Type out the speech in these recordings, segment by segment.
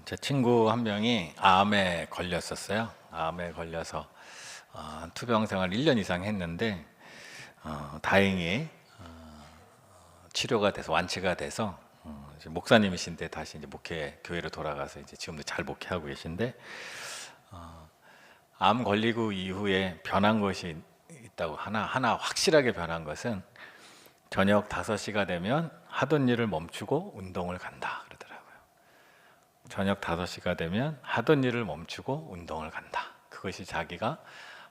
제 친구 한 명이 암에 걸렸었어요. 암에 걸려서 투병 생활 1년 이상 했는데 다행히 치료가 돼서 완치가 돼서 이제 목사님이신데 다시 이제 교회로 돌아가서 이제 지금도 잘 목회하고 계신데, 암 걸리고 이후에 변한 것이 있다고. 하나 확실하게 변한 것은 저녁 5시가 되면 하던 일을 멈추고 운동을 간다 그러더라고요. 저녁 5시가 되면 하던 일을 멈추고 운동을 간다. 그것이 자기가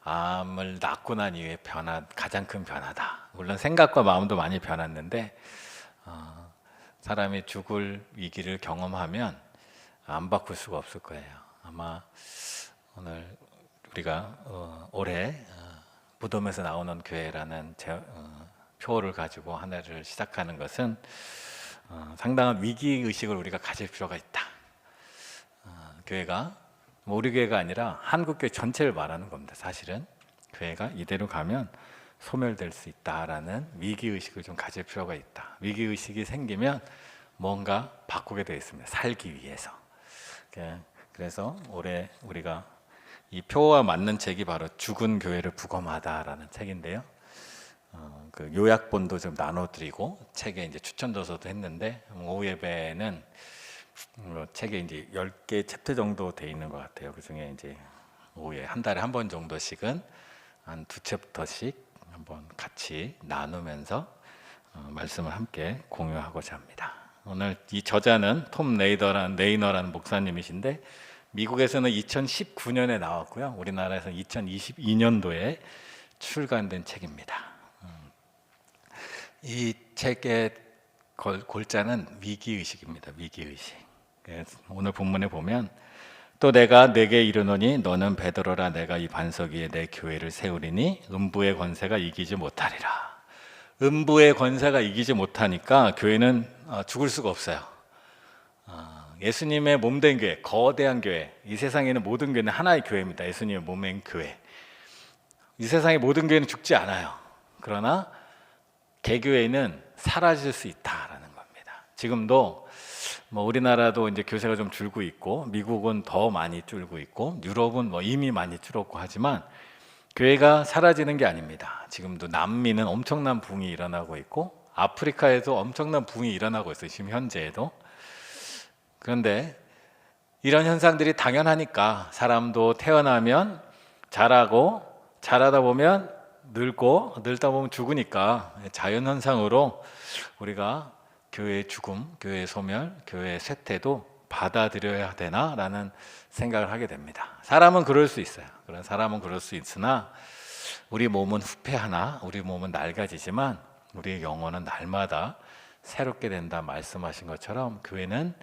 암을 낫고 난 이후에 가장 큰 변화다. 물론 생각과 마음도 많이 변했는데, 사람이 죽을 위기를 경험하면 안 바꿀 수가 없을 거예요. 아마 오늘 우리가 올해 무덤에서 나오는 교회라는 표어를 가지고 한 해를 시작하는 것은 상당한 위기의식을 우리가 가질 필요가 있다. 교회가 우리 교회가 아니라 한국교회 전체를 말하는 겁니다. 사실은 교회가 이대로 가면 소멸될 수 있다라는 위기의식을 좀 가질 필요가 있다. 위기의식이 생기면 뭔가 바꾸게 되어 있습니다. 살기 위해서. 그래서 올해 우리가 이 표와 맞는 책이 바로 죽은 교회를 부검하다라는 책인데요. 그 요약본도 좀 나눠드리고 책에 이제 추천도서도 했는데, 오후 예배는 책에 이제 10개 챕터 정도 돼 있는 것 같아요. 그 중에 이제 오후에 한 달에 한 번 정도씩은 한 2챕터씩 한번 같이 나누면서 말씀을 함께 공유하고자 합니다. 오늘 이 저자는 톰 레이너라는 목사님이신데, 미국에서는 2019년에 나왔고요. 우리나라에서는 2022년도에 출간된 책입니다. 이 책의 골자는 위기의식입니다. 위기의식. 오늘 본문에 보면, 또 내가 네게 이르노니 너는 베드로라. 내가 이 반석 위에 내 교회를 세우리니 음부의 권세가 이기지 못하리라. 음부의 권세가 이기지 못하니까 교회는 죽을 수가 없어요. 예수님의 몸된 교회, 거대한 교회, 이 세상에 있는 모든 교회는 하나의 교회입니다. 예수님의 몸된 교회. 이 세상의 모든 교회는 죽지 않아요. 그러나 개교회는 사라질 수 있다라는 겁니다. 지금도 우리나라도 이제 교세가 좀 줄고 있고, 미국은 더 많이 줄고 있고, 유럽은 이미 많이 줄었고 하지만 교회가 사라지는 게 아닙니다. 지금도 남미는 엄청난 붕이 일어나고 있고, 아프리카에도 엄청난 붕이 일어나고 있어요. 지금 현재에도. 그런데 이런 현상들이 당연하니까 사람도 태어나면 자라고, 자라다 보면 늙고, 늙다 보면 죽으니까 자연현상으로 우리가 교회의 죽음, 교회의 소멸, 교회의 쇠퇴도 받아들여야 되나라는 생각을 하게 됩니다. 사람은 그럴 수 있어요. 그런 사람은 그럴 수 있으나 우리 몸은 후패하나 우리 몸은 낡아지지만 우리의 영혼은 날마다 새롭게 된다 말씀하신 것처럼 교회는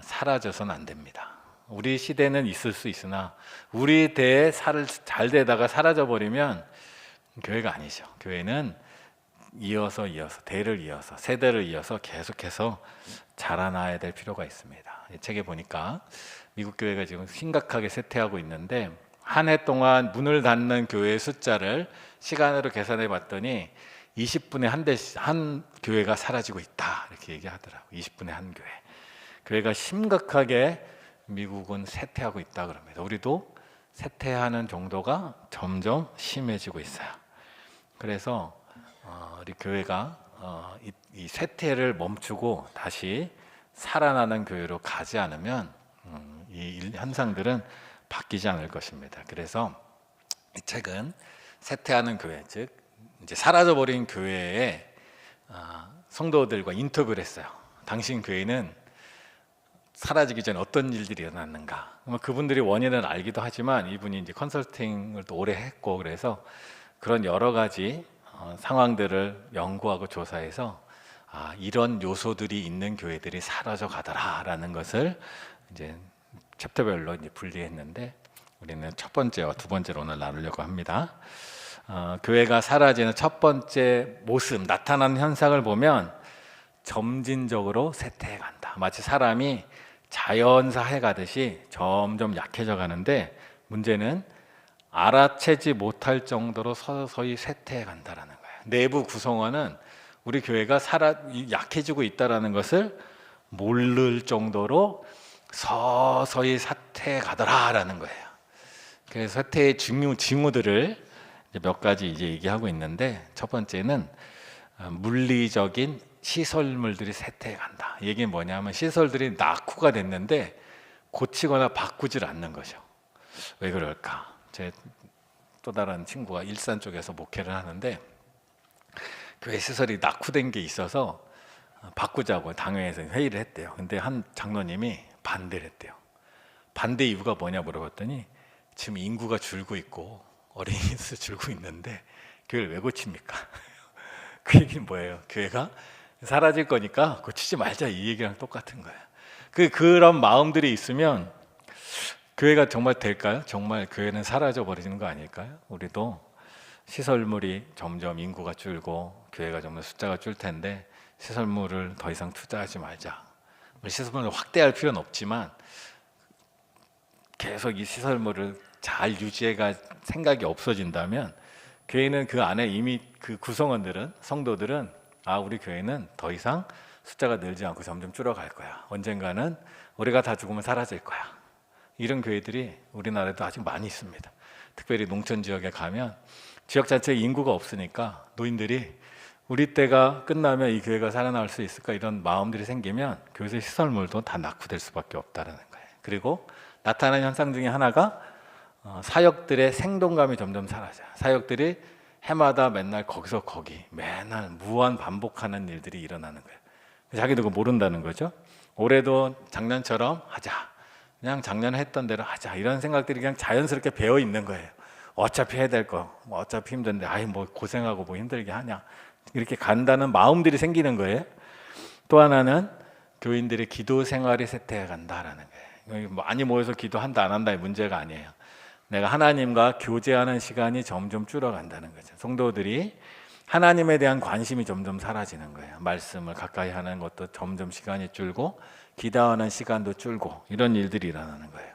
사라져서는 안 됩니다. 우리 시대는 있을 수 있으나 우리 대에 잘 되다가 사라져버리면 교회가 아니죠. 교회는 이어서 대를 이어서 세대를 이어서 계속해서 자라나야 될 필요가 있습니다. 이 책에 보니까 미국 교회가 지금 심각하게 쇠퇴하고 있는데, 한 해 동안 문을 닫는 교회의 숫자를 시간으로 계산해 봤더니 20분에 한 교회가 사라지고 있다 이렇게 얘기하더라고요. 20분에 한 교회가 심각하게 미국은 쇠퇴하고 있다 그럽니다. 우리도 쇠퇴하는 정도가 점점 심해지고 있어요. 그래서 우리 교회가 이 쇠퇴를 멈추고 다시 살아나는 교회로 가지 않으면 이 현상들은 바뀌지 않을 것입니다. 그래서 이 책은 쇠퇴하는 교회, 즉 이제 사라져버린 교회의 성도들과 인터뷰를 했어요. 당신 교회는 사라지기 전에 어떤 일들이 일어났는가. 그분들이 원인을 알기도 하지만 이분이 이제 컨설팅을 또 오래 했고, 그래서 그런 여러 가지 상황들을 연구하고 조사해서 이런 요소들이 있는 교회들이 사라져 가더라라는 것을 이제 챕터별로 이제 분리했는데, 우리는 첫 번째와 두 번째로 오늘 나누려고 합니다. 교회가 사라지는 첫 번째 모습, 나타나는 현상을 보면 점진적으로 쇠퇴해 간다. 마치 사람이 자연사해 가듯이 점점 약해져 가는데, 문제는 알아채지 못할 정도로 서서히 쇠퇴해 간다라는 거예요. 내부 구성원은 우리 교회가 약해지고 있다라는 것을 모를 정도로 서서히 쇠퇴해 가더라라는 거예요. 그래서 쇠퇴의 징후들을 이제 몇 가지 이제 얘기하고 있는데, 첫 번째는 물리적인 시설물들이 쇠퇴해 간다. 이게 뭐냐면 시설들이 낙후가 됐는데 고치거나 바꾸질 않는 거죠. 왜 그럴까? 제 또 다른 친구가 일산 쪽에서 목회를 하는데 교회 시설이 낙후된 게 있어서 바꾸자고 당회에서 회의를 했대요. 근데 한 장로님이 반대를 했대요. 반대 이유가 뭐냐 물어봤더니 지금 인구가 줄고 있고 어린이 수 줄고 있는데 교회를 왜 고칩니까? 그 얘기는 뭐예요? 교회가 사라질 거니까 고치지 말자, 이 얘기랑 똑같은 거예요. 그런 마음들이 있으면 교회가 정말 될까요? 정말 교회는 사라져 버리는 거 아닐까요? 우리도 시설물이 점점 인구가 줄고 교회가 점점 숫자가 줄 텐데 시설물을 더 이상 투자하지 말자. 시설물을 확대할 필요는 없지만 계속 이 시설물을 잘 유지해갈 생각이 없어진다면 교회는 그 안에 이미 그 구성원들은, 성도들은 우리 교회는 더 이상 숫자가 늘지 않고 점점 줄어갈 거야. 언젠가는 우리가 다 죽으면 사라질 거야. 이런 교회들이 우리나라에도 아직 많이 있습니다. 특별히 농촌 지역에 가면 지역 자체에 인구가 없으니까 노인들이 우리 때가 끝나면 이 교회가 살아날 수 있을까, 이런 마음들이 생기면 교회의 시설물도 다 낙후될 수밖에 없다는 거예요. 그리고 나타나는 현상 중에 하나가 사역들의 생동감이 점점 사라져요. 사역들이 해마다 맨날 거기서 거기 맨날 무한 반복하는 일들이 일어나는 거예요. 자기도 그거 모른다는 거죠. 올해도 작년처럼 하자, 그냥 작년에 했던 대로 하자, 이런 생각들이 그냥 자연스럽게 배어 있는 거예요. 어차피 해야 될 거, 어차피 힘든데 뭐 고생하고 뭐 힘들게 하냐, 이렇게 간다는 마음들이 생기는 거예요. 또 하나는 교인들의 기도 생활이 쇠퇴해 간다라는 거예요. 많이 모여서 기도한다 안 한다의 문제가 아니에요. 내가 하나님과 교제하는 시간이 점점 줄어간다는 거죠. 성도들이 하나님에 대한 관심이 점점 사라지는 거예요. 말씀을 가까이 하는 것도 점점 시간이 줄고 기도하는 시간도 줄고 이런 일들이 일어나는 거예요.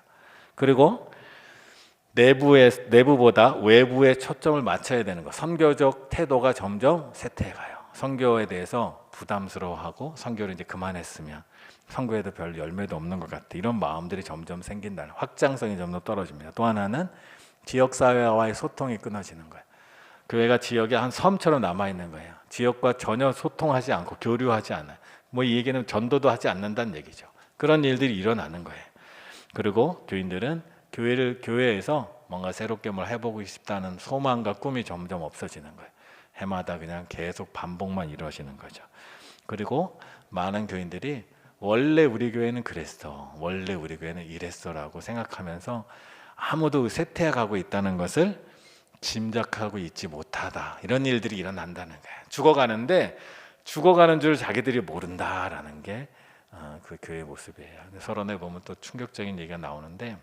그리고 내부보다 외부에 초점을 맞춰야 되는 거, 선교적 태도가 점점 쇠퇴해가요. 선교에 대해서 부담스러워하고 선교를 이제 그만했으면 선교에도 별 열매도 없는 것 같아, 이런 마음들이 점점 생긴다는, 확장성이 점점 떨어집니다. 또 하나는 지역사회와의 소통이 끊어지는 거예요. 교회가 지역에 한 섬처럼 남아있는 거예요. 지역과 전혀 소통하지 않고 교류하지 않아요. 뭐 이 얘기는 전도도 하지 않는다는 얘기죠. 그런 일들이 일어나는 거예요. 그리고 교인들은 교회에서 뭔가 새롭게 뭘 해보고 싶다는 소망과 꿈이 점점 없어지는 거예요. 해마다 그냥 계속 반복만 이루어지는 거죠. 그리고 많은 교인들이 원래 우리 교회는 그랬어, 원래 우리 교회는 이랬어라고 생각하면서 아무도 쇠퇴해가고 있다는 것을 짐작하고 있지 못하다, 이런 일들이 일어난다는 거예요. 죽어가는 줄 자기들이 모른다라는 게 그 교회의 모습이에요. 서론에 보면 또 충격적인 얘기가 나오는데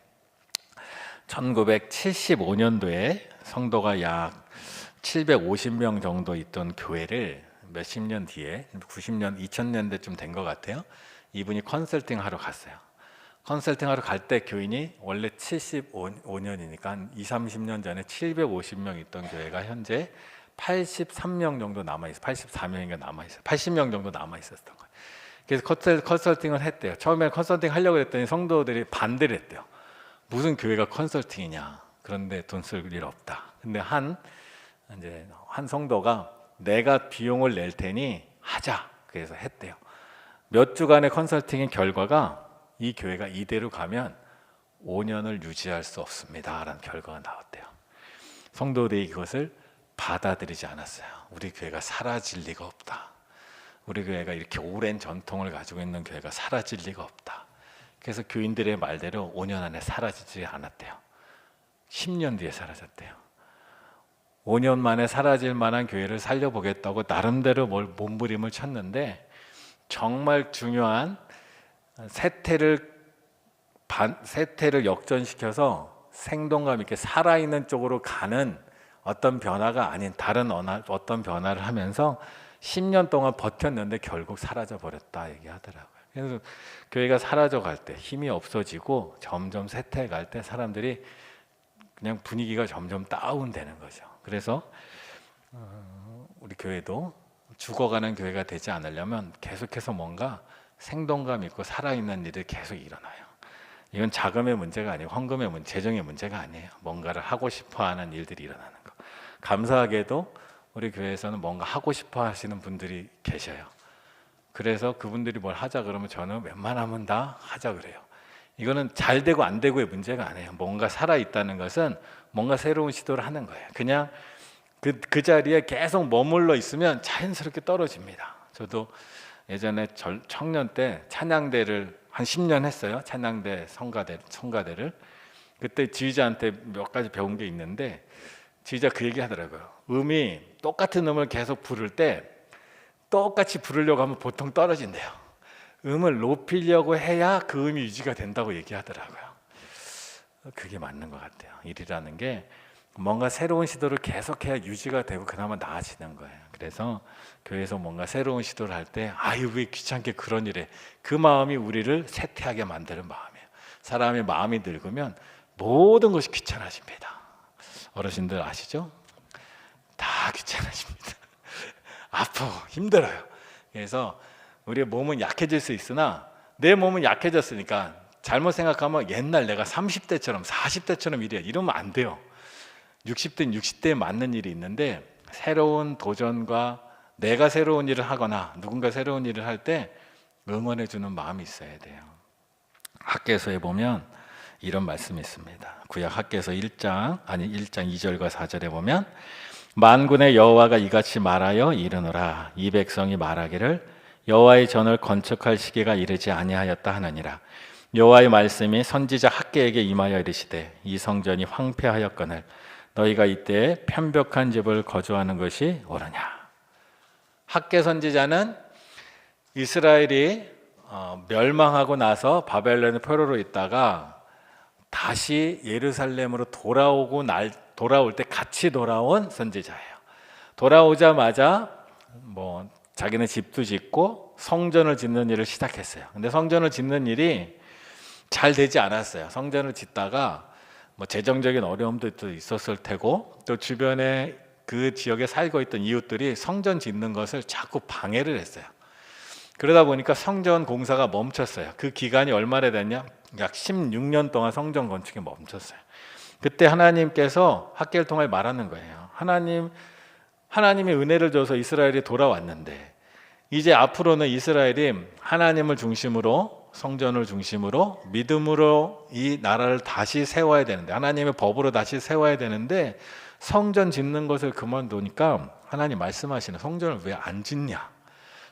1975년도에 성도가 약 750명 정도 있던 교회를 몇십 년 뒤에 90년, 2000년대쯤 된 것 같아요. 이분이 컨설팅 하러 갔어요. 컨설팅 하러 갈 때 교인이 원래 75년이니까 한 20, 30년 전에 750명 있던 교회가 현재 83명 정도 남아있어요. 84명인가 남아있어요. 80명 정도 남아있었던 거예요. 그래서 컨설팅을 했대요. 처음에 컨설팅 하려고 했더니 성도들이 반대를 했대요. 무슨 교회가 컨설팅이냐, 그런데 돈 쓸 일 없다. 근데 한 성도가 내가 비용을 낼 테니 하자, 그래서 했대요. 몇 주간의 컨설팅의 결과가 이 교회가 이대로 가면 5년을 유지할 수 없습니다 라는 결과가 나왔대요. 성도들이 이것을 받아들이지 않았어요. 우리 교회가 사라질 리가 없다. 우리 교회가 이렇게 오랜 전통을 가지고 있는 교회가 사라질 리가 없다. 그래서 교인들의 말대로 5년 안에 사라지지 않았대요. 10년 뒤에 사라졌대요. 5년 만에 사라질 만한 교회를 살려보겠다고 나름대로 몸부림을 쳤는데 정말 중요한 세태를 역전시켜서 생동감 있게 살아있는 쪽으로 가는 어떤 변화가 아닌 다른 어떤 변화를 하면서 10년 동안 버텼는데 결국 사라져 버렸다 얘기하더라고요. 그래서 교회가 사라져 갈 때, 힘이 없어지고 점점 쇠퇴해 갈 때 사람들이 그냥 분위기가 점점 다운되는 거죠. 그래서 우리 교회도 죽어가는 교회가 되지 않으려면 계속해서 뭔가 생동감 있고 살아있는 일이 계속 일어나요. 이건 자금의 문제가 아니고 헌금의 문제, 재정의 문제가 아니에요. 뭔가를 하고 싶어하는 일들이 일어나는 거. 감사하게도 우리 교회에서는 뭔가 하고 싶어 하시는 분들이 계셔요. 그래서 그분들이 뭘 하자 그러면 저는 웬만하면 다 하자 그래요. 이거는 잘 되고 안 되고의 문제가 아니에요. 뭔가 살아있다는 것은 뭔가 새로운 시도를 하는 거예요. 그냥 그 자리에 계속 머물러 있으면 자연스럽게 떨어집니다. 저도 예전에 청년 때 찬양대를 한 10년 했어요. 찬양대 성가대를. 그때 지휘자한테 몇 가지 배운 게 있는데 지휘자 그 얘기 하더라고요. 음이 똑같은 음을 계속 부를 때 똑같이 부르려고 하면 보통 떨어진대요. 음을 높이려고 해야 그 음이 유지가 된다고 얘기하더라고요. 그게 맞는 것 같아요. 일이라는 게 뭔가 새로운 시도를 계속해야 유지가 되고 그나마 나아지는 거예요. 그래서 교회에서 뭔가 새로운 시도를 할 때 아유 왜 귀찮게 그런 일에 그 마음이 우리를 쇠퇴하게 만드는 마음이에요. 사람의 마음이 늙으면 모든 것이 귀찮아집니다. 어르신들 아시죠? 다 귀찮아집니다. 아프고 힘들어요. 그래서 우리의 몸은 약해질 수 있으나 내 몸은 약해졌으니까 잘못 생각하면 옛날 내가 30대처럼 40대처럼 일해 이러면 안 돼요. 60대는 60대에 맞는 일이 있는데 새로운 도전과 내가 새로운 일을 하거나 누군가 새로운 일을 할 때 응원해 주는 마음이 있어야 돼요. 학개서에 보면 이런 말씀이 있습니다. 구약 학개서 1장 2절과 4절에 보면 만군의 여호와가 이같이 말하여 이르노라 이 백성이 말하기를 여호와의 전을 건축할 시기가 이르지 아니하였다 하느니라. 여호와의 말씀이 선지자 학개에게 임하여 이르시되 이 성전이 황폐하였거늘 너희가 이때 편벽한 집을 거주하는 것이 옳으냐. 학개 선지자는 이스라엘이 멸망하고 나서 바벨론의 포로로 있다가 다시 예루살렘으로 돌아올 때 같이 돌아온 선지자예요. 돌아오자마자 자기는 집도 짓고 성전을 짓는 일을 시작했어요. 근데 성전을 짓는 일이 잘 되지 않았어요. 성전을 짓다가 재정적인 어려움도 또 있었을 테고 또 주변에 그 지역에 살고 있던 이웃들이 성전 짓는 것을 자꾸 방해를 했어요. 그러다 보니까 성전 공사가 멈췄어요. 그 기간이 얼마나 됐냐? 약 16년 동안 성전 건축이 멈췄어요. 그때 하나님께서 학개를 통해 말하는 거예요. 하나님이 은혜를 줘서 이스라엘이 돌아왔는데 이제 앞으로는 이스라엘이 하나님을 중심으로 성전을 중심으로 믿음으로 이 나라를 다시 세워야 되는데 하나님의 법으로 다시 세워야 되는데 성전 짓는 것을 그만두니까 하나님 말씀하시는 성전을 왜 안 짓냐?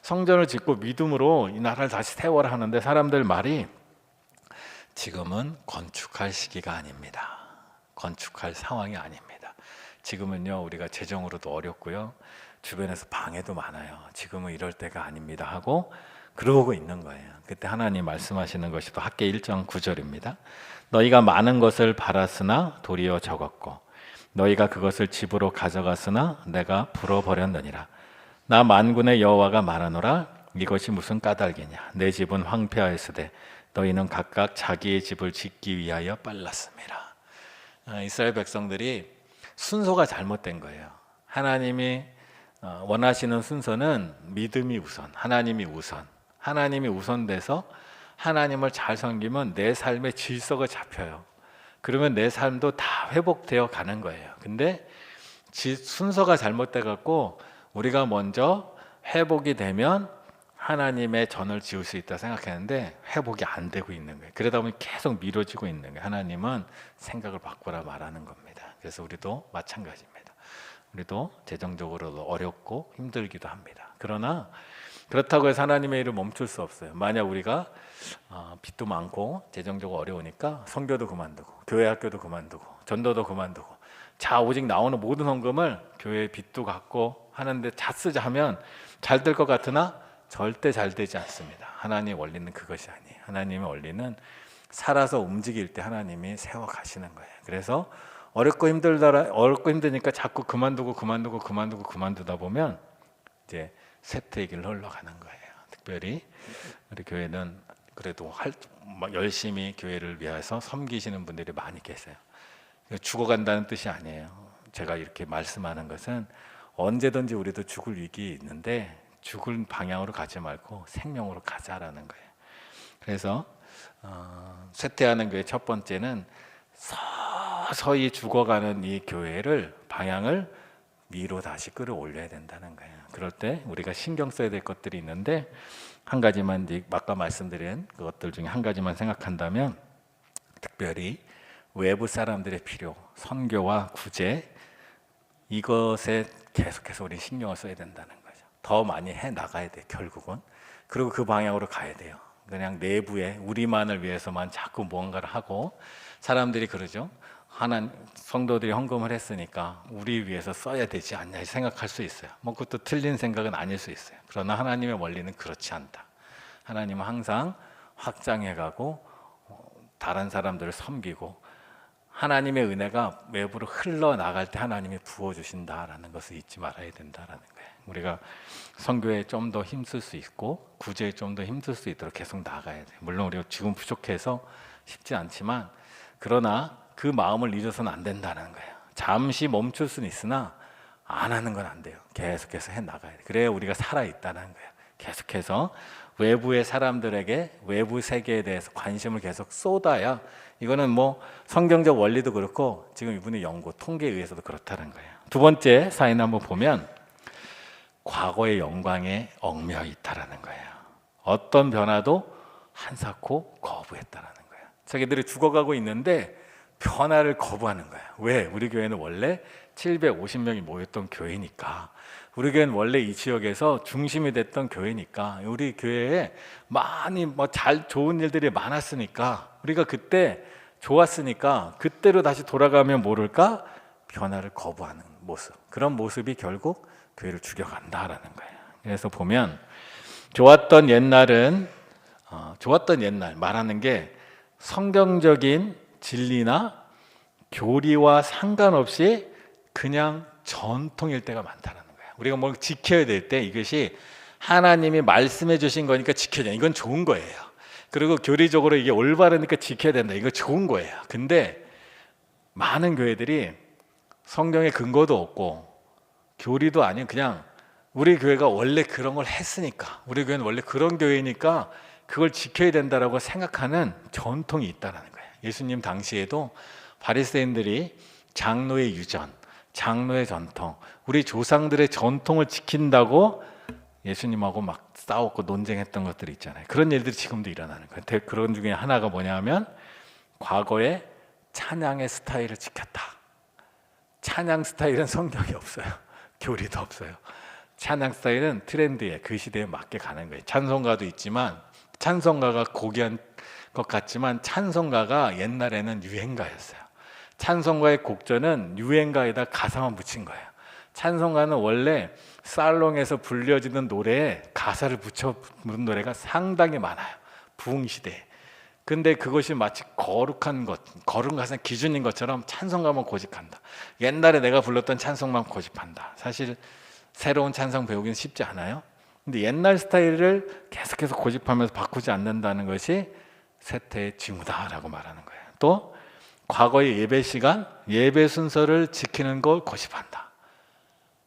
성전을 짓고 믿음으로 이 나라를 다시 세워라 하는데 사람들 말이 지금은 건축할 시기가 아닙니다. 건축할 상황이 아닙니다. 지금은요 우리가 재정으로도 어렵고요 주변에서 방해도 많아요. 지금은 이럴 때가 아닙니다 하고 그러고 있는 거예요. 그때 하나님 말씀하시는 것이 또 학개 1장 9절입니다. 너희가 많은 것을 바랐으나 도리어 적었고 너희가 그것을 집으로 가져갔으나 내가 불어버렸느니라. 나 만군의 여호와가 말하노라 이것이 무슨 까닭이냐. 내 집은 황폐하였으되 너희는 각각 자기의 집을 짓기 위하여 빨랐습니다. 이스라엘 백성들이 순서가 잘못된 거예요. 하나님이 원하시는 순서는 믿음이 우선, 하나님이 우선돼서 하나님을 잘 섬기면 내 삶의 질서가 잡혀요. 그러면 내 삶도 다 회복되어 가는 거예요. 근데 순서가 잘못돼 갖고 우리가 먼저 회복이 되면 하나님의 전을 지을 수 있다 생각했는데 회복이 안 되고 있는 거예요. 그러다 보니 계속 미뤄지고 있는 거예요. 하나님은 생각을 바꾸라 말하는 겁니다. 그래서 우리도 마찬가지입니다. 우리도 재정적으로도 어렵고 힘들기도 합니다. 그러나 그렇다고 해서 하나님의 일을 멈출 수 없어요. 만약 우리가 빚도 많고 재정적으로 어려우니까 선교도 그만두고 교회 학교도 그만두고 전도도 그만두고 자 오직 나오는 모든 헌금을 교회에 빚도 갚고 하는데 다 쓰자 하면 잘 될 것 같으나 절대 잘 되지 않습니다. 하나님의 원리는 그것이 아니에요. 하나님의 원리는 살아서 움직일 때 하나님이 세워 가시는 거예요. 그래서 어렵고 힘드니까 자꾸 그만두다 보면 이제 쇠퇴의 길로 흘러가는 거예요. 특별히 우리 교회는 그래도 열심히 교회를 위해서 섬기시는 분들이 많이 계세요. 죽어간다는 뜻이 아니에요. 제가 이렇게 말씀하는 것은 언제든지 우리도 죽을 위기 있는데 죽을 방향으로 가지 말고 생명으로 가자라는 거예요. 그래서 쇠퇴하는 교회 첫 번째는 서서히 죽어가는 이 교회를 방향을 위로 다시 끌어올려야 된다는 거예요. 그럴 때 우리가 신경 써야 될 것들이 있는데, 한 가지만, 이제 아까 말씀드린 그것들 중에 한 가지만 생각한다면, 특별히 외부 사람들의 필요, 선교와 구제, 이것에 계속해서 우리 신경을 써야 된다는 거죠. 더 많이 해 나가야 돼, 결국은. 그리고 그 방향으로 가야 돼요. 그냥 내부에 우리만을 위해서만 자꾸 무언가를 하고, 사람들이 그러죠. 하나님, 성도들이 헌금을 했으니까 우리 위해서 써야 되지 않냐 생각할 수 있어요. 뭐 그것도 틀린 생각은 아닐 수 있어요. 그러나 하나님의 원리는 그렇지 않다. 하나님은 항상 확장해가고 다른 사람들을 섬기고, 하나님의 은혜가 외부로 흘러나갈 때 하나님이 부어주신다라는 것을 잊지 말아야 된다라는 거예요. 우리가 선교에 좀 더 힘쓸 수 있고 구제에 좀 더 힘쓸 수 있도록 계속 나가야 돼요. 물론 우리가 지금 부족해서 쉽지 않지만, 그러나 그 마음을 잊어서는 안 된다는 거예요. 잠시 멈출 수는 있으나 안 하는 건 안 돼요. 계속해서 해 나가야 돼요. 그래야 우리가 살아있다는 거예요. 계속해서 외부의 사람들에게, 외부 세계에 대해서 관심을 계속 쏟아야, 이거는 뭐 성경적 원리도 그렇고 지금 이분의 연구, 통계에 의해서도 그렇다는 거예요. 두 번째 사인 한번 보면, 과거의 영광에 얽매여 있다라는 거예요. 어떤 변화도 한사코 거부했다라는 거예요. 자기들이 죽어가고 있는데 변화를 거부하는 거예요. 왜? 우리 교회는 원래 750명이 모였던 교회니까, 우리 교회는 원래 이 지역에서 중심이 됐던 교회니까, 우리 교회에 많이 좋은 일들이 많았으니까, 우리가 그때 좋았으니까 그때로 다시 돌아가면 모를까 변화를 거부하는 모습, 그런 모습이 결국 교회를 죽여간다라는 거예요. 그래서 보면 좋았던 옛날 말하는 게 성경적인 진리나 교리와 상관없이 그냥 전통일 때가 많다는 거예요. 우리가 뭘 지켜야 될 때 이것이 하나님이 말씀해 주신 거니까 지켜야 돼. 이건 좋은 거예요. 그리고 교리적으로 이게 올바르니까 지켜야 된다. 이거 좋은 거예요. 근데 많은 교회들이 성경에 근거도 없고 교리도 아닌, 그냥 우리 교회가 원래 그런 걸 했으니까, 우리 교회는 원래 그런 교회니까 그걸 지켜야 된다라고 생각하는 전통이 있다는 거예요. 예수님 당시에도 바리새인들이 장로의 유전, 장로의 전통, 우리 조상들의 전통을 지킨다고 예수님하고 막 싸웠고 논쟁했던 것들이 있잖아요. 그런 일들이 지금도 일어나는 거예요. 그런 중에 하나가 뭐냐면, 과거에 찬양의 스타일을 지켰다. 찬양 스타일은 성경이 없어요. 교리도 없어요. 찬양 스타일은 트렌드에, 그 시대에 맞게 가는 거예요. 찬송가도 있지만, 찬송가가 고귀한 것 같지만 찬송가가 옛날에는 유행가였어요. 찬송가의 곡조는 유행가에다 가사만 붙인 거예요. 찬송가는 원래 살롱에서 불려지는 노래에 가사를 붙여 부른 노래가 상당히 많아요. 부흥시대에. 근데 그것이 마치 거룩한 것, 거룩한 것은 기준인 것처럼 찬송가만 고집한다. 옛날에 내가 불렀던 찬송만 고집한다. 사실 새로운 찬송 배우기는 쉽지 않아요. 근데 옛날 스타일을 계속해서 고집하면서 바꾸지 않는다는 것이 쇠퇴의 징후다라고 말하는 거예요. 또 과거의 예배 시간, 예배 순서를 지키는 걸 고집한다.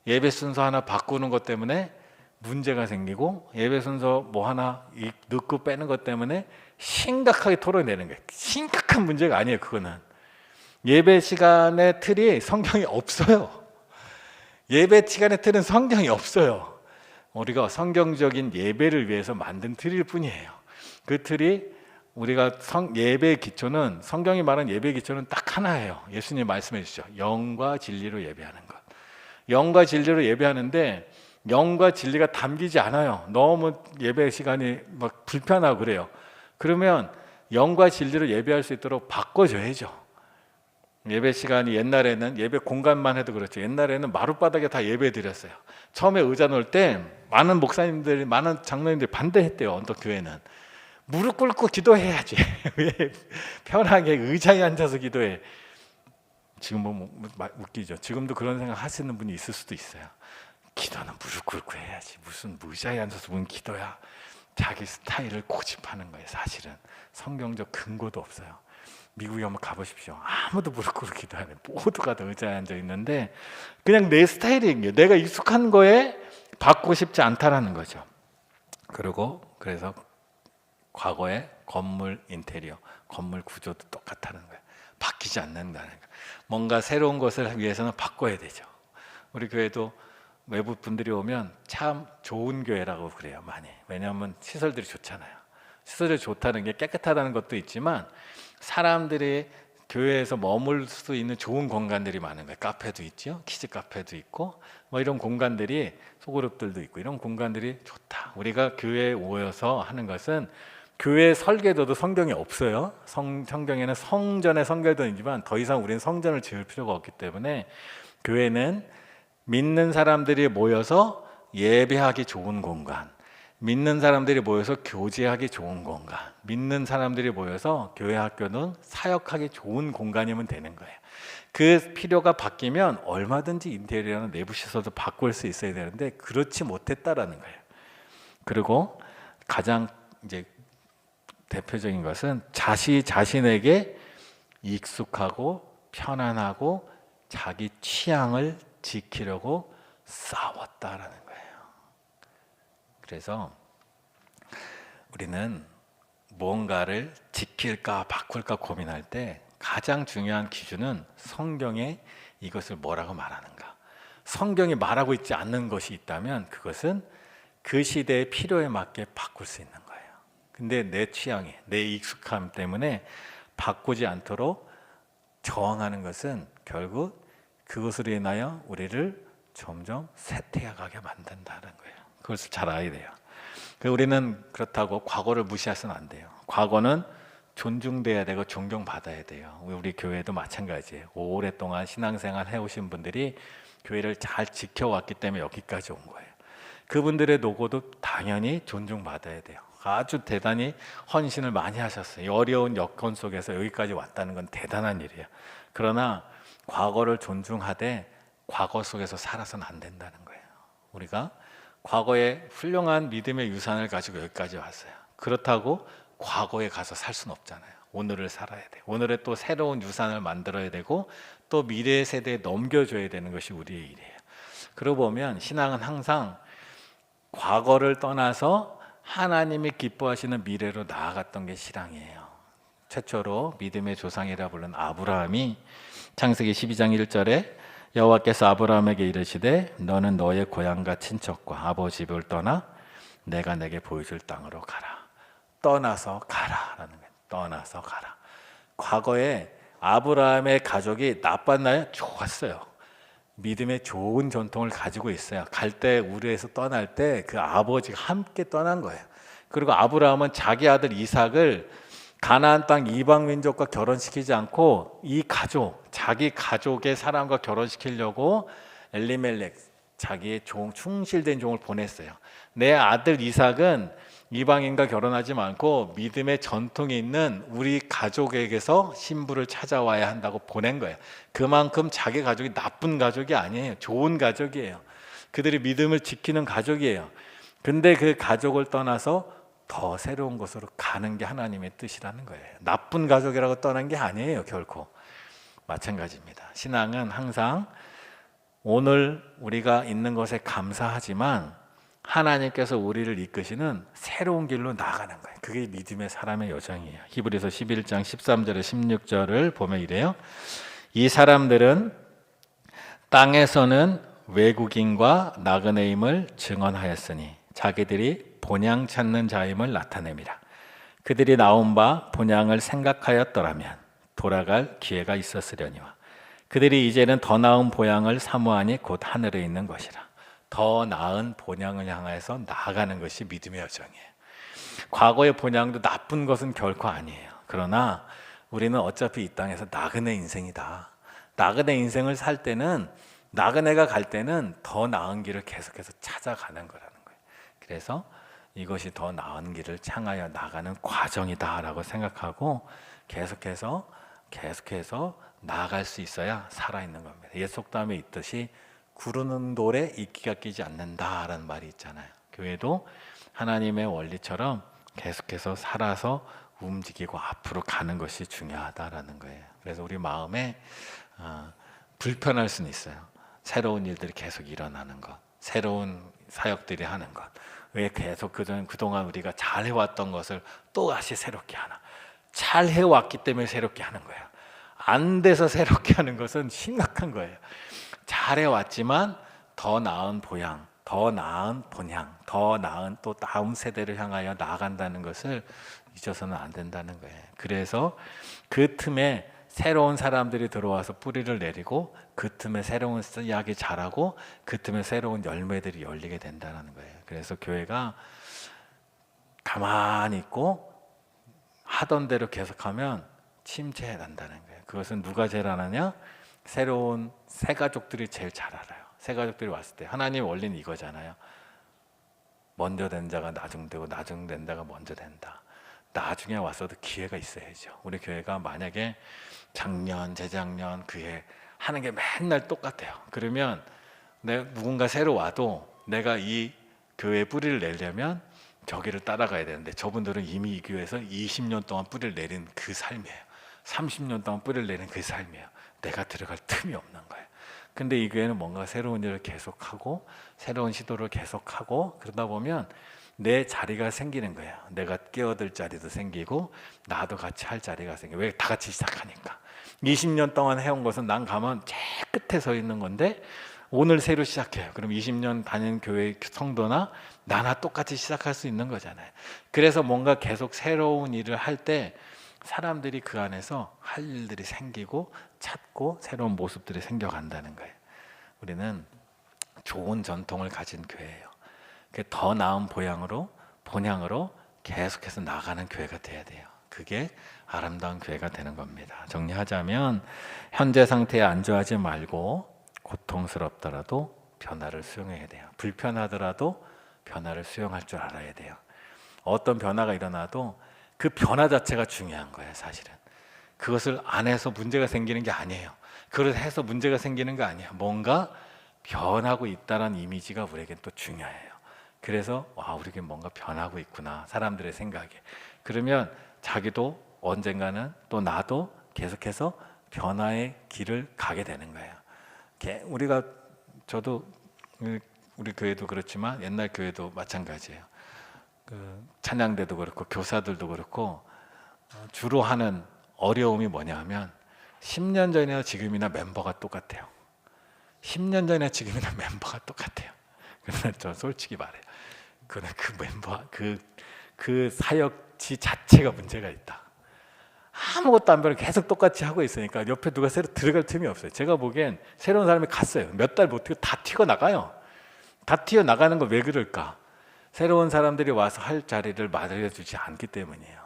예배 순서 하나 바꾸는 것 때문에 문제가 생기고, 예배 순서 뭐 하나 넣고 빼는 것 때문에 심각하게 토론내는 거예요. 심각한 문제가 아니에요. 그거는 예배 시간의 틀이 성경이 없어요. 예배 시간의 틀은 성경이 없어요. 우리가 성경적인 예배를 위해서 만든 틀일 뿐이에요. 그 틀이, 우리가 예배의 기초는, 성경이 말하는 예배의 기초는 딱 하나예요. 예수님 말씀해 주시죠. 영과 진리로 예배하는 것. 영과 진리로 예배하는데 영과 진리가 담기지 않아요. 너무 예배 시간이 막 불편하고 그래요. 그러면 영과 진리로 예배할 수 있도록 바꿔줘야죠. 예배 시간이, 옛날에는 예배 공간만 해도 그렇죠. 옛날에는 마룻바닥에 다 예배 드렸어요. 처음에 의자 놓을 때 많은 목사님들, 많은 장로님들이 반대했대요. 언덕 교회는 무릎 꿇고 기도해야지. 왜 편하게 의자에 앉아서 기도해? 지금 뭐 웃기죠. 지금도 그런 생각 하시는 분이 있을 수도 있어요. 기도는 무릎 꿇고 해야지. 무슨 의자에 앉아서 무슨 기도야. 자기 스타일을 고집하는 거예요. 사실은 성경적 근거도 없어요. 미국에 한번 가보십시오. 아무도 무릎 꿇고 기도 안 해. 모두가 다 의자에 앉아 있는데 그냥 내 스타일인 게, 내가 익숙한 거에 바꾸고 싶지 않다라는 거죠. 그래서 과거에 건물 인테리어, 건물 구조도 똑같다는 거예요. 바뀌지 않는다는 거예요. 뭔가 새로운 것을 위해서는 바꿔야 되죠. 우리 교회도 외부 분들이 오면 참 좋은 교회라고 그래요, 많이. 왜냐하면 시설들이 좋잖아요. 시설이 좋다는 게 깨끗하다는 것도 있지만 사람들이 교회에서 머물 수 있는 좋은 공간들이 많은 거예요. 카페도 있죠, 키즈 카페도 있고, 뭐 이런 공간들이, 소그룹들도 있고, 이런 공간들이 좋다. 우리가 교회에 모여서 하는 것은, 교회 설계도도 성경에 없어요. 성경에는 성전의 설계도이지만 더 이상 우리는 성전을 지을 필요가 없기 때문에 교회는 믿는 사람들이 모여서 예배하기 좋은 공간, 믿는 사람들이 모여서 교제하기 좋은 공간, 믿는 사람들이 모여서 교회 학교는 사역하기 좋은 공간이면 되는 거예요. 그 필요가 바뀌면 얼마든지 인테리어나 내부 시설도 바꿀 수 있어야 되는데 그렇지 못했다라는 거예요. 그리고 가장 이제 대표적인 것은 자신에게 익숙하고 편안하고 자기 취향을 지키려고 싸웠다라는 거예요. 그래서 우리는 무언가를 지킬까 바꿀까 고민할 때 가장 중요한 기준은 성경에 이것을 뭐라고 말하는가. 성경이 말하고 있지 않는 것이 있다면 그것은 그 시대의 필요에 맞게 바꿀 수 있는 거예요. 근데 내 취향에, 내 익숙함 때문에 바꾸지 않도록 저항하는 것은 결국 그것으로 인하여 우리를 점점 쇠퇴해가게 만든다는 거예요. 그것을 잘 알아야 돼요. 우리는 그렇다고 과거를 무시해서는 안 돼요. 과거는 존중돼야 되고 존경받아야 돼요. 우리 교회도 마찬가지예요. 오랫동안 신앙생활 해오신 분들이 교회를 잘 지켜왔기 때문에 여기까지 온 거예요. 그분들의 노고도 당연히 존중받아야 돼요. 아주 대단히 헌신을 많이 하셨어요. 어려운 여건 속에서 여기까지 왔다는 건 대단한 일이에요. 그러나 과거를 존중하되 과거 속에서 살아서는 안 된다는 거예요. 우리가 과거에 훌륭한 믿음의 유산을 가지고 여기까지 왔어요. 그렇다고 과거에 가서 살 수는 없잖아요. 오늘을 살아야 돼요. 오늘에 또 새로운 유산을 만들어야 되고 또 미래 세대에 넘겨줘야 되는 것이 우리의 일이에요. 그러고 보면 신앙은 항상 과거를 떠나서 하나님이 기뻐하시는 미래로 나아갔던 게 신앙이에요. 최초로 믿음의 조상이라 부른 아브라함이 창세기 12장 1절에 여호와께서 아브라함에게 이르시되 너는 너의 고향과 친척과 아버지 집을 떠나 내가 내게 보여줄 땅으로 가라. 떠나서 가라라는 거예요. 떠나서 가라. 과거에 아브라함의 가족이 나빴나요? 좋았어요. 믿음의 좋은 전통을 가지고 있어요. 갈 때 우리에서 떠날 때 그 아버지가 함께 떠난 거예요. 그리고 아브라함은 자기 아들 이삭을 가나안 땅 이방 민족과 결혼시키지 않고 이 가족, 자기 가족의 사람과 결혼시키려고 엘리멜렉, 자기의 종, 충실된 종을 보냈어요. 내 아들 이삭은 이방인과 결혼하지 않고 믿음의 전통이 있는 우리 가족에게서 신부를 찾아와야 한다고 보낸 거예요. 그만큼 자기 가족이 나쁜 가족이 아니에요. 좋은 가족이에요. 그들이 믿음을 지키는 가족이에요. 근데 그 가족을 떠나서 더 새로운 곳으로 가는 게 하나님의 뜻이라는 거예요. 나쁜 가족이라고 떠난 게 아니에요, 결코. 마찬가지입니다. 신앙은 항상 오늘 우리가 있는 것에 감사하지만 하나님께서 우리를 이끄시는 새로운 길로 나아가는 거예요. 그게 믿음의 사람의 여정이에요. 히브리서 11장 13절에 16절을 보면 이래요. 이 사람들은 땅에서는 외국인과 나그네임을 증언하였으니 자기들이 본향 찾는 자임을 나타냅니다. 그들이 나온 바 본향을 생각하였더라면 돌아갈 기회가 있었으려니와 그들이 이제는 더 나은 본향을 사모하니 곧 하늘에 있는 것이라. 더 나은 본향을 향해서 나아가는 것이 믿음의 여정이에요. 과거의 본향도 나쁜 것은 결코 아니에요. 그러나 우리는 어차피 이 땅에서 나그네 인생이다. 나그네 인생을 살 때는, 나그네가 갈 때는 더 나은 길을 계속해서 찾아가는 거라는 거예요. 그래서 이것이 더 나은 길을 향하여 나가는 과정이다라고 생각하고 계속해서 나아갈 수 있어야 살아있는 겁니다. 옛 속담에 있듯이 구르는 돌에 이끼가 끼지 않는다라는 말이 있잖아요. 교회도 하나님의 원리처럼 계속해서 살아서 움직이고 앞으로 가는 것이 중요하다라는 거예요. 그래서 우리 마음에 불편할 수는 있어요. 새로운 일들이 계속 일어나는 것. 새로운 사역들이 하는 것. 왜 계속 그동안 우리가 잘 해왔던 것을 또 다시 새롭게 하나? 잘 해왔기 때문에 새롭게 하는 거예요. 안 돼서 새롭게 하는 것은 심각한 거예요. 잘 해왔지만 더 나은 보양, 더 나은 본향, 더 나은 또 다음 세대를 향하여 나아간다는 것을 잊어서는 안 된다는 거예요. 그래서 그 틈에 새로운 사람들이 들어와서 뿌리를 내리고 그 틈에 새로운 씨앗이 자라고 그 틈에 새로운 열매들이 열리게 된다는 거예요. 그래서 교회가 가만히 있고 하던 대로 계속하면 침체해 난다는 거예요. 그것은 누가 제일 하느냐? 새로운 새 가족들이 제일 잘 알아요. 새 가족들이 왔을 때 하나님 원리는 이거잖아요. 먼저 된 자가 나중되고 나중된 자가 먼저 된다. 나중에 와서도 기회가 있어야죠. 우리 교회가 만약에 작년, 재작년 그해 하는 게 맨날 똑같아요. 그러면 누군가 새로 와도 내가 이 교회에 뿌리를 내려면 저기를 따라가야 되는데 저분들은 이미 이 교회에서 20년 동안 뿌리를 내린 그 삶이에요. 30년 동안 뿌리를 내린 그 삶이에요. 내가 들어갈 틈이 없는 거예요. 근데 이 교회는 뭔가 새로운 일을 계속하고 새로운 시도를 계속하고 그러다 보면 내 자리가 생기는 거예요. 내가 끼어들 자리도 생기고 나도 같이 할 자리가 생겨요. 왜? 다 같이 시작하니까. 20년 동안 해온 것은 난 가면 제일 끝에 서 있는 건데 오늘 새로 시작해요. 그럼 20년 다닌 교회 성도나 나나 똑같이 시작할 수 있는 거잖아요. 그래서 뭔가 계속 새로운 일을 할 때 사람들이 그 안에서 할 일들이 생기고 찾고 새로운 모습들이 생겨간다는 거예요. 우리는 좋은 전통을 가진 교회예요. 더 나은 본향으로 계속해서 나가는 교회가 돼야 돼요. 그게 아름다운 교회가 되는 겁니다. 정리하자면 현재 상태에 안주하지 말고 고통스럽더라도 변화를 수용해야 돼요. 불편하더라도 변화를 수용할 줄 알아야 돼요. 어떤 변화가 일어나도 그 변화 자체가 중요한 거예요. 사실은 그것을 안 해서 문제가 생기는 게 아니에요. 그걸 해서 문제가 생기는 거 아니에요. 뭔가 변하고 있다는 이미지가 우리에겐 또 중요해요. 그래서 우리에게 뭔가 변하고 있구나, 사람들의 생각에. 그러면 자기도 언젠가는 또 나도 계속해서 변화의 길을 가게 되는 거예요. 저도 우리 교회도 그렇지만 옛날 교회도 마찬가지예요. 그 찬양대도 그렇고 교사들도 그렇고 주로 하는 어려움이 뭐냐면 10년 전이나 지금이나 멤버가 똑같아요. 10년 전이나 지금이나 멤버가 똑같아요. 그러나 저 솔직히 말해요. 그 멤버 그 사역지 자체가 문제가 있다. 아무것도 안 변하고 계속 똑같이 하고 있으니까 옆에 누가 새로 들어갈 틈이 없어요. 제가 보기엔 새로운 사람이 갔어요. 몇 달 못 뛰고 다 튀어나가요. 다 튀어나가는 거 왜 그럴까? 새로운 사람들이 와서 할 자리를 마련해주지 않기 때문이에요.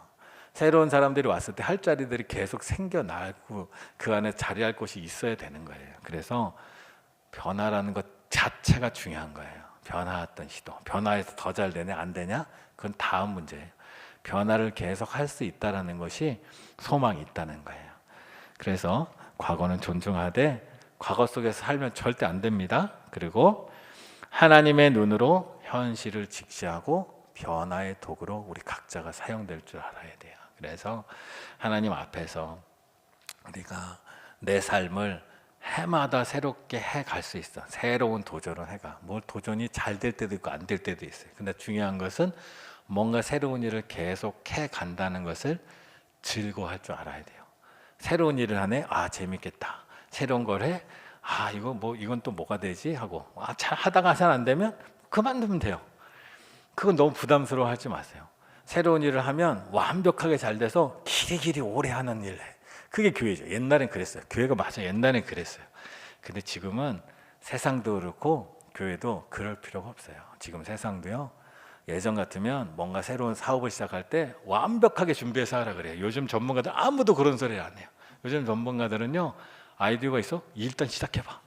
새로운 사람들이 왔을 때 할 자리들이 계속 생겨나고 그 안에 자리할 곳이 있어야 되는 거예요. 그래서 변화라는 것 자체가 중요한 거예요. 변화했던 시도, 변화해서 더 잘 되냐 안 되냐 그건 다음 문제예요. 변화를 계속 할 수 있다는 것이 소망이 있다는 거예요. 그래서 과거는 존중하되 과거 속에서 살면 절대 안 됩니다. 그리고 하나님의 눈으로 현실을 직시하고 변화의 도구로 우리 각자가 사용될 줄 알아야 돼요. 그래서 하나님 앞에서 우리가 내 삶을 해마다 새롭게 해갈 수 있어. 새로운 도전을 해가. 뭐 도전이 잘 될 때도 있고 안 될 때도 있어요. 근데 중요한 것은 뭔가 새로운 일을 계속 해간다는 것을 즐거워할 줄 알아야 돼요. 새로운 일을 하네. 재밌겠다. 새로운 걸 해. 이건 또 뭐가 되지? 하고 잘 하다가 잘 안 되면 그만두면 돼요. 그건 너무 부담스러워하지 마세요. 새로운 일을 하면 완벽하게 잘 돼서 길이 오래 하는 일 해. 그게 교회죠. 옛날엔 그랬어요. 교회가 맞아. 옛날엔 그랬어요. 근데 지금은 세상도 그렇고 교회도 그럴 필요가 없어요. 지금 세상도요. 예전 같으면 뭔가 새로운 사업을 시작할 때 완벽하게 준비해서 하라 그래요. 요즘 전문가들 아무도 그런 소리 안 해요. 요즘 전문가들은요. 아이디어가 있어? 일단 시작해봐.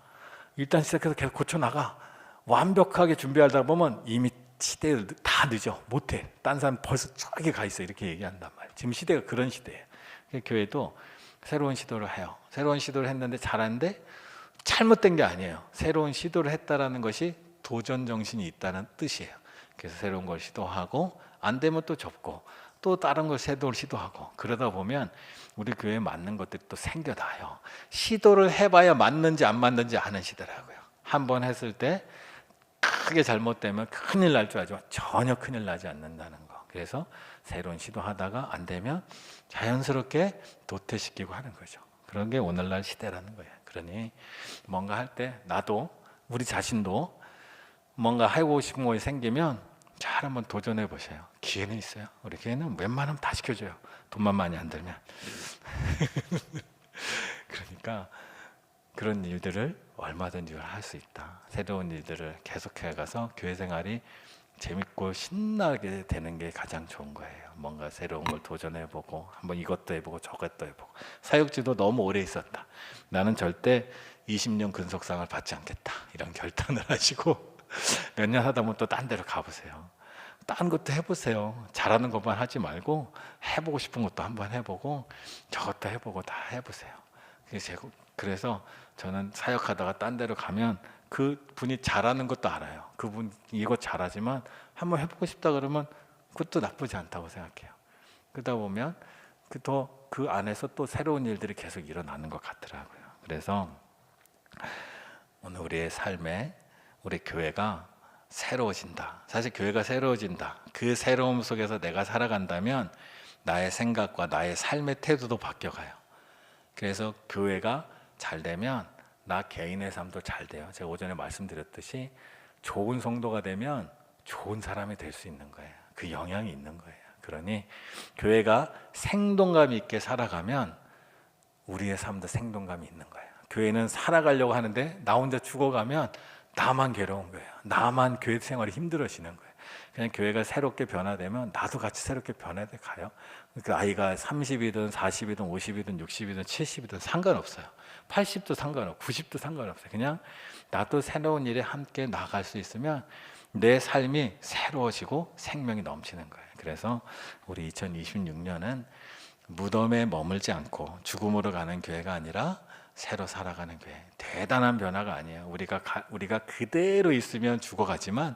일단 시작해서 계속 고쳐나가. 완벽하게 준비하다 보면 이미 시대에 다 늦어. 못해. 딴 사람 벌써 저기 가 있어. 이렇게 얘기한단 말이에요. 지금 시대가 그런 시대예요. 교회도 새로운 시도를 해요. 새로운 시도를 했는데 잘하는데 잘못된 게 아니에요. 새로운 시도를 했다라는 것이 도전 정신이 있다는 뜻이에요. 그래서 새로운 걸 시도하고 안 되면 또 접고 또 다른 걸 새로운 시도하고 그러다 보면 우리 교회에 맞는 것들이 또 생겨나요. 시도를 해봐야 맞는지 안 맞는지 아는 시더라고요. 한 번 했을 때 크게 잘못되면 큰일 날 줄 알지만 전혀 큰일 나지 않는다는 거. 그래서 새로운 시도하다가 안 되면 자연스럽게 도태시키고 하는 거죠. 그런 게 오늘날 시대라는 거예요. 그러니 뭔가 할 때 나도 우리 자신도 뭔가 하고 싶은 거 생기면 잘 한번 도전해 보세요. 기회는 있어요. 우리 기회는 웬만하면 다 시켜줘요. 돈만 많이 안 들면. 그러니까 그런 일들을 얼마든지 할 수 있다. 새로운 일들을 계속해 가서 교회 생활이 재밌고 신나게 되는 게 가장 좋은 거예요. 뭔가 새로운 걸 도전해보고 한번 이것도 해보고 저것도 해보고. 사역지도 너무 오래 있었다. 나는 절대 20년 근속상을 받지 않겠다. 이런 결단을 하시고 몇 년 하다 보면 또 딴 데로 가보세요. 딴 것도 해보세요. 잘하는 것만 하지 말고 해보고 싶은 것도 한번 해보고 저것도 해보고 다 해보세요. 그래서 저는 사역하다가 딴 데로 가면 그 분이 잘하는 것도 알아요. 그분 이거 잘하지만 한번 해보고 싶다 그러면 그것도 나쁘지 않다고 생각해요. 그러다 보면 그 안에서 또 새로운 일들이 계속 일어나는 것 같더라고요. 그래서 오늘 우리의 삶에 우리 교회가 새로워진다. 사실 교회가 새로워진다. 그 새로움 속에서 내가 살아간다면 나의 생각과 나의 삶의 태도도 바뀌어가요. 그래서 교회가 잘 되면 나 개인의 삶도 잘 돼요. 제가 오전에 말씀드렸듯이 좋은 성도가 되면 좋은 사람이 될 수 있는 거예요. 그 영향이 있는 거예요. 그러니 교회가 생동감 있게 살아가면 우리의 삶도 생동감이 있는 거예요. 교회는 살아가려고 하는데 나 혼자 죽어가면 나만 괴로운 거예요. 나만 교회 생활이 힘들어지는 거예요. 그냥 교회가 새롭게 변화되면 나도 같이 새롭게 변화돼 가요. 그 아이가 30이든 40이든 50이든 60이든 70이든 상관없어요. 80도 상관없고 90도 상관없어요. 그냥 나도 새로운 일에 함께 나갈 수 있으면 내 삶이 새로워지고 생명이 넘치는 거예요. 그래서 우리 2026년은 무덤에 머물지 않고 죽음으로 가는 교회가 아니라 새로 살아가는 교회. 대단한 변화가 아니에요. 우리가 그대로 있으면 죽어가지만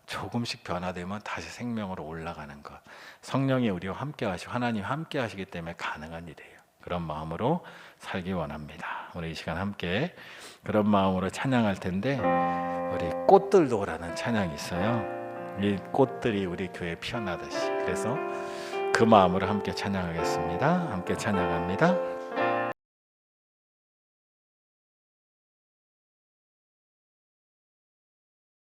조금씩 변화되면 다시 생명으로 올라가는 것. 성령이 우리와 함께 하시고 하나님 함께 하시기 때문에 가능한 일이에요. 그런 마음으로 살기 원합니다. 우리 이 시간 함께 그런 마음으로 찬양할 텐데 우리 꽃들도라는 찬양이 있어요. 이 꽃들이 우리 교회에 피어나듯이. 그래서 그 마음으로 함께 찬양하겠습니다. 함께 찬양합니다.